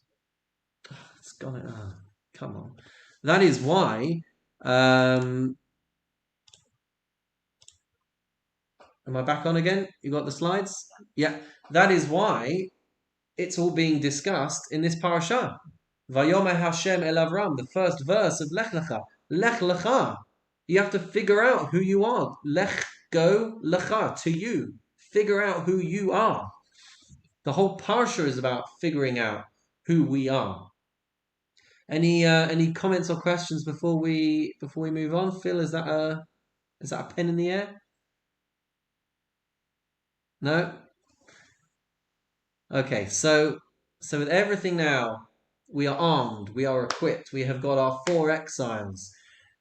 it's gone. Come on, that is why. Am I back on again? You got the slides? Yeah. That is why it's all being discussed in this parasha. Vayomer Hashem el Avram, the first verse of Lech Lecha. Lech Lecha. You have to figure out who you are. Lech, go, Lecha, to you. Figure out who you are. The whole parasha is about figuring out who we are. Any comments or questions before we move on? Phil, is that a pen in the air? No? Okay, so with everything now, we are armed, we are equipped, we have got our four exiles.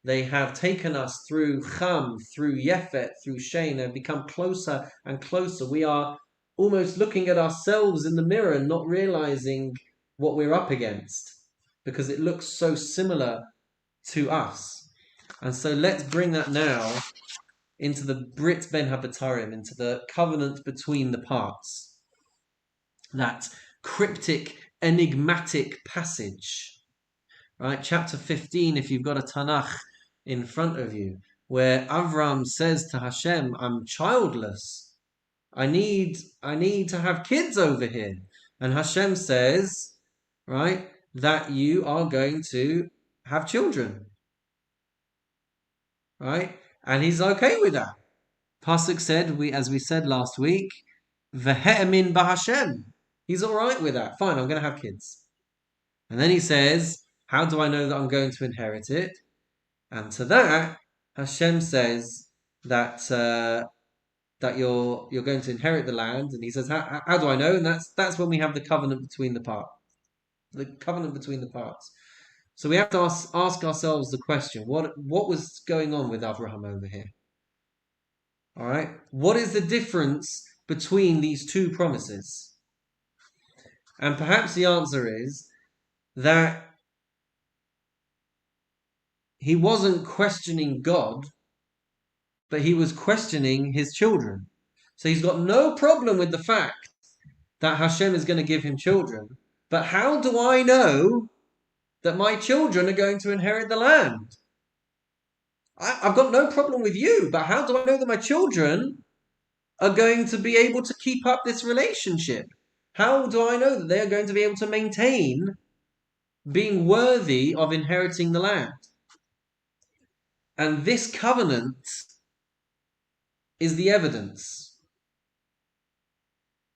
They have taken us through Cham, through Yefet, through Shein, and become closer and closer. We are almost looking at ourselves in the mirror and not realizing what we're up against because it looks so similar to us. And so let's bring that now into the Brit Ben Habatarim, into the covenant between the parts. That cryptic, enigmatic passage. Right? Chapter 15, if you've got a Tanakh in front of you, where Avram says to Hashem, I'm childless. I need to have kids over here. And Hashem says, right, that you are going to have children. Right? And he's okay with that. Pasuk said, as we said last week, Vehe'emin b'Hashem. He's all right with that. Fine, I'm going to have kids. And then he says, how do I know that I'm going to inherit it? And to that, Hashem says that that you're going to inherit the land. And he says, how do I know? And that's when we have the covenant between the parts. The covenant between the parts. So we have to ask ourselves the question, what was going on with Abraham over here? All right? What is the difference between these two promises? And perhaps the answer is that he wasn't questioning God, but he was questioning his children. So he's got no problem with the fact that Hashem is going to give him children. But how do I know that my children are going to inherit the land? I've got no problem with you, but how do I know that my children are going to be able to keep up this relationship? How do I know that they are going to be able to maintain being worthy of inheriting the land? And this covenant is the evidence.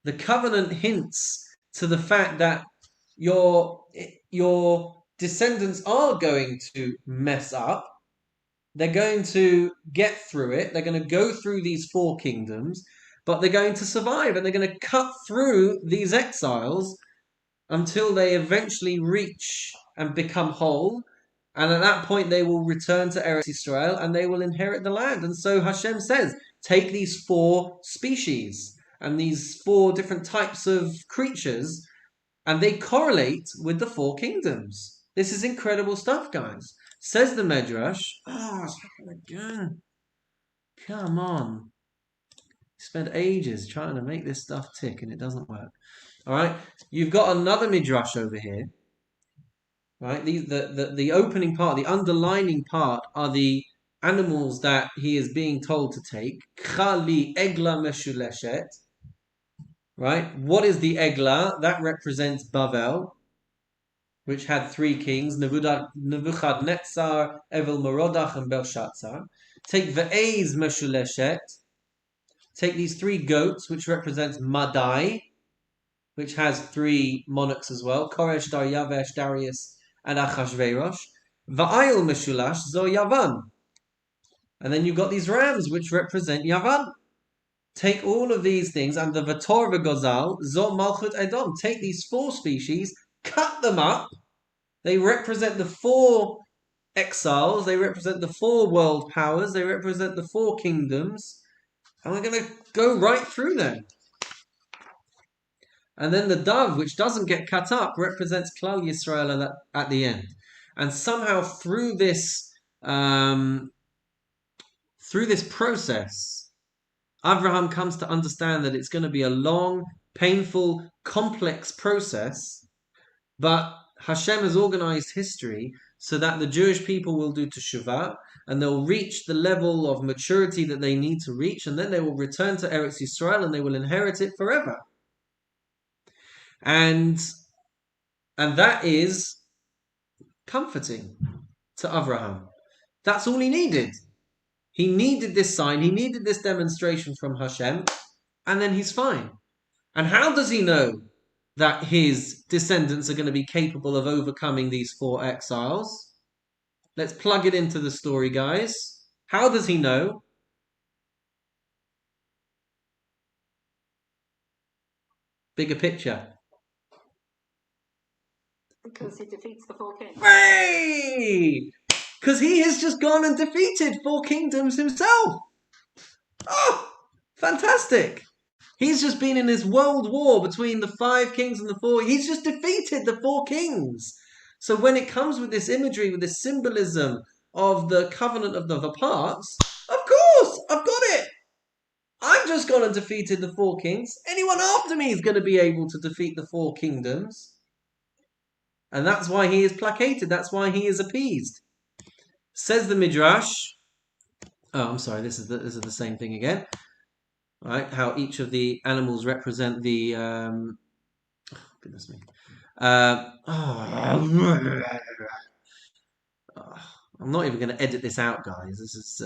The covenant hints to the fact that your descendants are going to mess up. They're going to get through it. They're going to go through these 4 kingdoms, but they're going to survive, and they're going to cut through these exiles until they eventually reach and become whole. And at that point, they will return to Eretz Yisrael and they will inherit the land. And so Hashem says, take these 4 species and these 4 different types of creatures, and they correlate with the 4 kingdoms. This is incredible stuff, guys. Says the Medrash. Oh, it's happened again. Come on. Spent ages trying to make this stuff tick and it doesn't work. All right. You've got another Midrash over here. Right. The opening part, the underlining part are the animals that he is being told to take. Chali egla meshuleshet. Right. What is the egla? That represents Bavel, which had 3 kings, Nebuchadnezzar, Evel Merodach, and Belshazzar. Take Ve'ez Meshuleshet. Take these 3 goats, which represents Madai, which has 3 monarchs as well, Koresh, Daryavesh, Darius, and Achashverosh. Va'ayil Meshulash, Zo Yavan. And then you've got these rams, which represent Yavan. Take all of these things, and the Vator V'Gozal, Zo Malchut Edom. Take these 4 species, cut them up. They represent the 4 exiles. They represent the 4 world powers. They represent the 4 kingdoms. And we're going to go right through them. And then the dove, which doesn't get cut up, represents Klal Yisrael at the end. And somehow through this process, Abraham comes to understand that it's going to be a long, painful, complex process, but Hashem has organized history so that the Jewish people will do teshuvah, and they'll reach the level of maturity that they need to reach, and then they will return to Eretz Yisrael and they will inherit it forever. And that is comforting to Abraham. That's all he needed. He needed this sign, he needed this demonstration from Hashem, and then he's fine. And how does he know that his descendants are going to be capable of overcoming these 4 exiles? Let's plug it into the story, guys. How does he know? Bigger picture. Because he defeats the 4 kings. Hey! Because he has just gone and defeated 4 kingdoms himself. Oh, fantastic. He's just been in this world war between the 5 kings and the 4. He's just defeated the 4 kings. So when it comes with this imagery, with this symbolism of the covenant of the parts, of course, I've got it. I've just gone and defeated the 4 kings. Anyone after me is going to be able to defeat the 4 kingdoms. And that's why he is placated. That's why he is appeased. Says the Midrash. Oh, I'm sorry. This is the same thing again. Right? How each of the animals represent the. Goodness me. I'm not even going to edit this out, guys. This is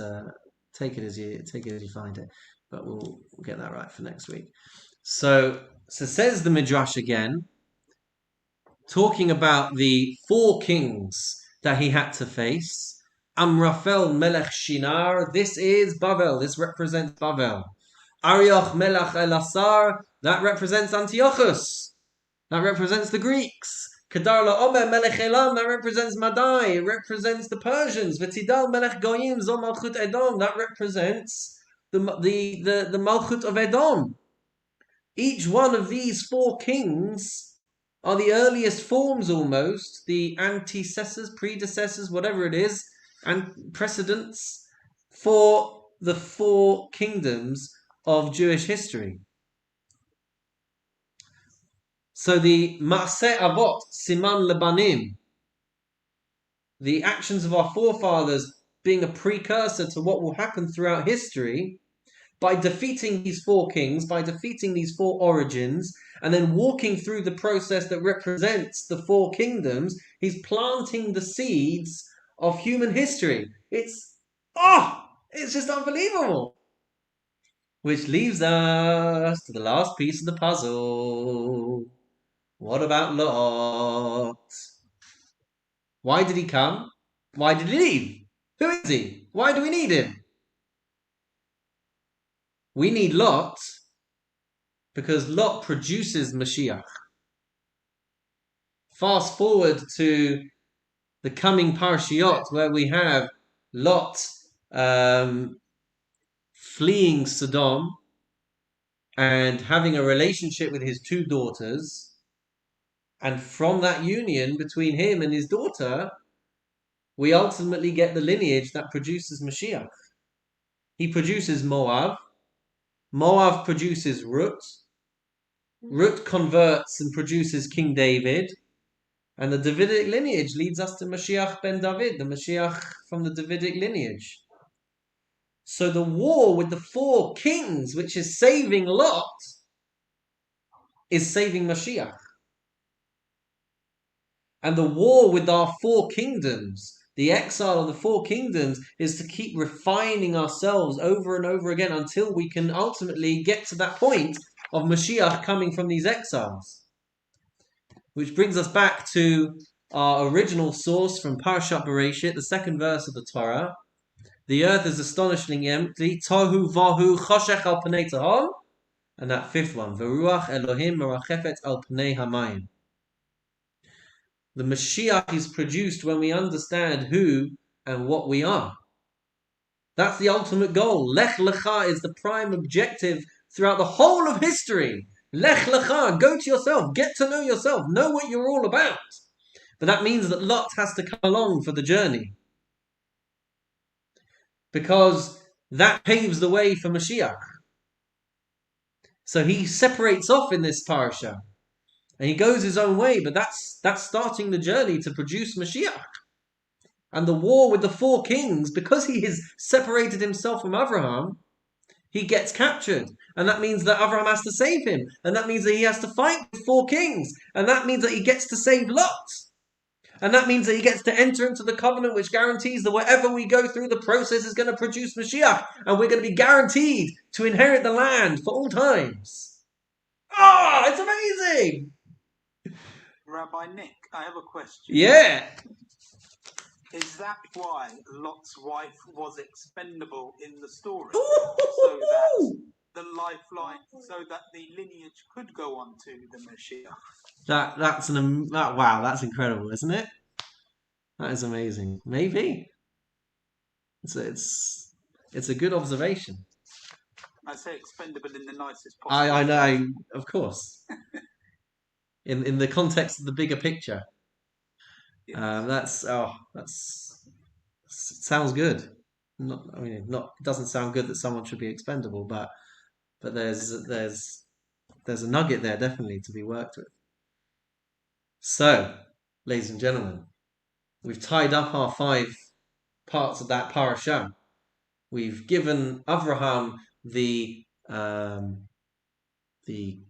take it as you find it. But we'll get that right for next week. So says the Midrash again, talking about the 4 kings that he had to face. Amraphel Melech Shinar, this is Bavel, this represents Bavel. Arioch Melech Elasar, that represents Antiochus, that represents the Greeks. Kedar La'omer Melech Elam, that represents Madai, it represents the Persians. V'tidal Melech Goyim Zom Malchut Edom, that represents the Malchut of Edom. Each one of these 4 kings are the earliest forms almost, the antecessors, predecessors, whatever it is, and precedents for the 4 kingdoms of Jewish history. So the Ma'aseh Avot, Siman Lebanim, the actions of our forefathers being a precursor to what will happen throughout history, by defeating these 4 kings, by defeating these 4 origins, and then walking through the process that represents the 4 kingdoms, he's planting the seeds of human history. It's just unbelievable. Which leaves us to the last piece of the puzzle. What about Lot? Why did he come? Why did he leave? Who is he? Why do we need him? We need Lot because Lot produces Mashiach. Fast forward to the coming Parshiot where we have Lot fleeing Sodom and having a relationship with his 2 daughters. And from that union between him and his daughter, we ultimately get the lineage that produces Mashiach. He produces Moab. Moab produces Ruth. Ruth converts and produces King David. And the Davidic lineage leads us to Mashiach ben David, the Mashiach from the Davidic lineage. So the war with the 4 kings, which is saving Lot, is saving Mashiach. And the war with our 4 kingdoms, the exile of the 4 kingdoms, is to keep refining ourselves over and over again until we can ultimately get to that point of Mashiach coming from these exiles. Which brings us back to our original source from Parashat Bereshit, the 2nd verse of the Torah. The earth is astonishingly empty. Tohu vahu choshech al pnei tehom. And that 5th one, Veruach Elohim merachefet al pnei hamayim. The Mashiach is produced when we understand who and what we are. That's the ultimate goal. Lech Lecha is the prime objective throughout the whole of history. Lech Lecha, go to yourself, get to know yourself, know what you're all about. But that means that Lot has to come along for the journey. Because that paves the way for Mashiach. So he separates off in this parasha. And he goes his own way, but that's starting the journey to produce Mashiach. And the war with the 4 kings, because he has separated himself from Abraham, he gets captured. And that means that Abraham has to save him. And that means that he has to fight the 4 kings. And that means that he gets to save Lot. And that means that he gets to enter into the covenant which guarantees that wherever we go through, the process is going to produce Mashiach. And we're going to be guaranteed to inherit the land for all times. It's amazing! Rabbi Nick, I have a question. Yeah. Is that why Lot's wife was expendable in the story? So that the lifeline, so that the lineage could go on to the Mashiach. Wow, that's incredible, isn't it? That is amazing. Maybe. It's a good observation. I say expendable in the nicest possible. I know, of course. In the context of the bigger picture. Yes. That sounds good. it doesn't sound good that someone should be expendable, but there's a nugget there definitely to be worked with. So, ladies and gentlemen, we've tied up our 5 parts of that parasha. We've given Avraham the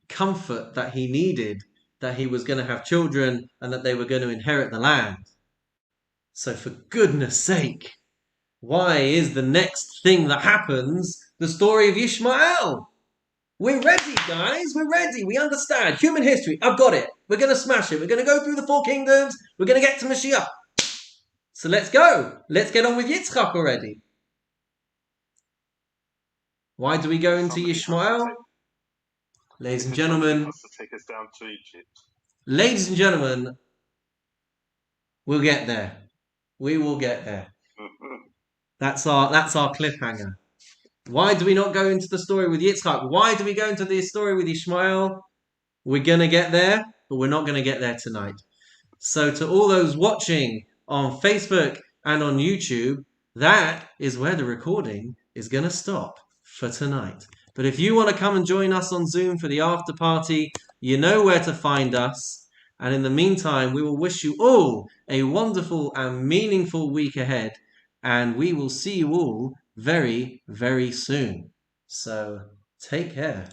comfort that he needed, that he was going to have children and that they were going to inherit the land. So for goodness sake, why is the next thing that happens the story of Ishmael? We're ready, guys. We're ready. We understand. Human history. I've got it. We're going to smash it. We're going to go through the 4 kingdoms. We're going to get to Mashiach. So let's go. Let's get on with Yitzchak already. Why do we go into Ishmael? Ladies and gentlemen. Has to take us down to Egypt. Ladies and gentlemen, we'll get there. We will get there. That's our cliffhanger. Why do we not go into the story with Yitzchak? Why do we go into the story with Ishmael? We're going to get there, but we're not going to get there tonight. So to all those watching on Facebook and on YouTube, that is where the recording is going to stop for tonight. But if you want to come and join us on Zoom for the after party, you know where to find us. And in the meantime, we will wish you all a wonderful and meaningful week ahead. And we will see you all very, very soon. So take care.